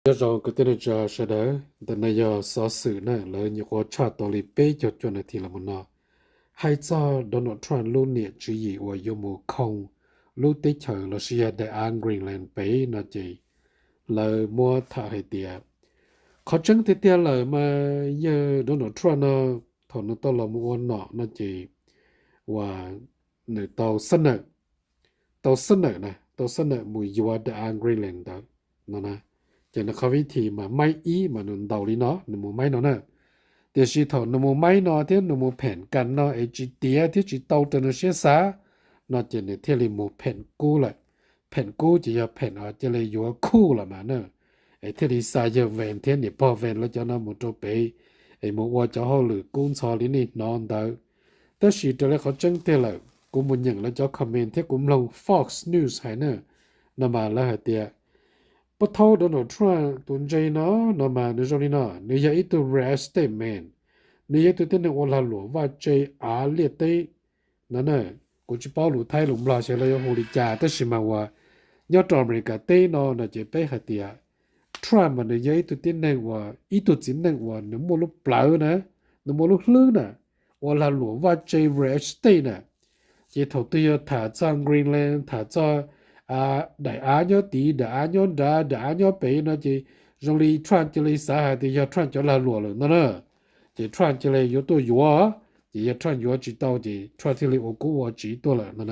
要让个点着是的，但那要啥事呢？了你我查到里背就做那题了么呢？还早 Donald Trump 路年之一我有木空，路得chờ了是要在安 Greenland 背那จี了莫他还点，เขาจังเตียเลยมาเยอะ Donald Trump เนาะถอนตลอดมัวเนาะ那จีว่าในเตาเสนอนะเตาเสนอมุยว่า在安 Greenland 的那呢？จะนักวิธีมาไม่อีมานุนดาวลีเนาะนมูไม่เนาะนะเดี๋ยวสิถอนนมูไม่เนาะที่นมูแผ่นกันเนาะไอจีเตียที่จีเตาตัวเสียสาเนาะจะเนี่ยที่ลิมูแผ่นกู้ละแผ่นกู้จะอย่าแผ่นอาจจะเลยอยู่คู่ละมาเนาะไอที่ลิสายเวนเทียนเนี่ยพอเวนแล้วจะนำมุโตไปไอมูว่าจะเขาหรือกุ้งซอลินี่นอนดาวแต่สิตัวเลยเขาจังเตเลยกูมุนอย่างแล้วจะคอมเมนต์ที่กูลง Fox News ให้เนาะนำมาแล้วให้เตียปะเท่า Donald Trump ตุนใจเนาะนำมาในจอนี้เนาะในยาอีตัว rare statement ในยาตัวเต้นในวันละหลวงว่าใจอาเลียเต้นั่นน่ะกูจะเป้าหลุไทยหลุมลาเชลยโฮลิจาแต่สิมาว่ายอดอเมริกาเต้เนาะน่ะจะไปหาเตีย Trump มันในยาอีตัวเต้นในว่าอีตัวจินในว่านึกโมลุเปล่านะนึกโมลุลื่นน่ะวันละหลวงว่าใจ rare state น่ะจะถอดตัวถ่าจัง Greenland ถ่าจ้าđại á nhớ tí đại á nhớ đá đại á nhớ bể nó chỉ rồi đi Trump chỉ lấy xã hội thì giờ Trump cho là lùa rồi nó chỉ Trump chỉ lấy yếu tố yếu chỉ giờ Trump yếu chỉ tao chỉ Trump thì lấy ô cú chỉตัวละnó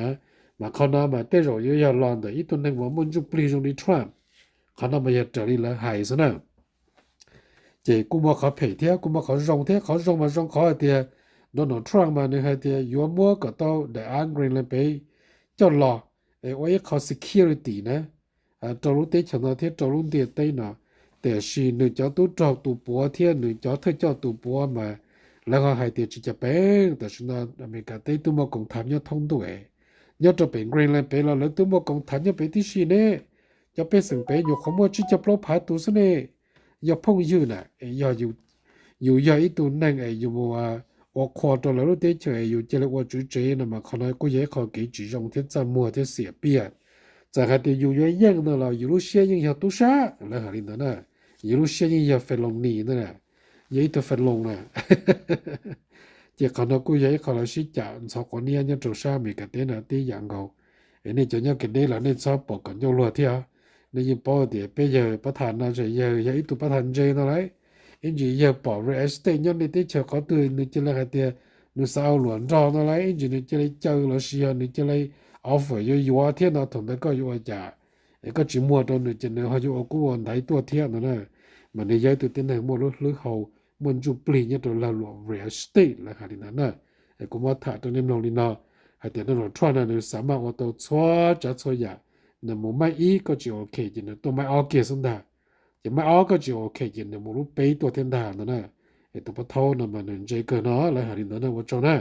màเขาnói mà tới rồi giờ lon đấy ít tuần này mà muốn chụp plei rồi đi Trumpเขาnói mà giờ trở đi là hại sao nè chỉ cú màเขาphê thế cú màเขาrong thếเขาrong mà rong khó thì Donald Trump màเนี่ยthì yếu mua cái tao đại á Greenland bể cho lòว่าเขา security นะจอรุเตชนะเทจอรุเตเตนะแต่ชีหนึ่งเจ้าตู้จอกตู้ปัวเทียหนึ่งเจ้าเธอเจ้าตู้ปัวมาแล้วก็ให้เตียจะเป็นแต่ชนะอเมริกาเตตู้มากองทัพยอดท่องด้วยยอดจะเป็น Greenland ไปแล้วตู้มากองทัพยอดไปที่ชีเนี่ยจะเป็นสิ่งไปอยู่ขโมยที่จะปลอบพาตู้ซะเนี่ยอย่าพ่งยืนน่ะอย่าอยู่อย่าอีตู้นั่งอยู่มัว我看到了对就有这个我就这那么可能我也考给几种天怎么的写变在还得有原因的了一路先影响多少那还里的呢一路先影响飞龙你的呢也都飞龙了这可能我也可能是讲从过年就做啥没个点了的养狗你就要给你了你找报กัน就落跳你要报的别要不谈那这也一度不谈这的来因为要保 real estate nhân để tới chờ có từ nữa chỉ là cái tiền nữa sao luận rõ nó lấy因为只来教了是要你只来 offer 有有天那同那个有价个只摸到你只能还有个问题多天的呢mà你要từ tiền này mua lúc lúc hậu muốn chụp plei nhất là luận real estate là cái này nè cũng mà thả trong niệm lòng đi nó hay tiền nó chọn là nó sắm mà ô tô xóa trả xóa ya nó mua mai ý có chỉ ok chỉ nó tôi mai ok xong đã chỉ mà ở cái chỗ cái gì này một lúc bấy tuổi thiên đàng nữa nè, cái tụi bắt thâu nè mà nên chơi cái nó lại hành đó nè, tôi cho nè.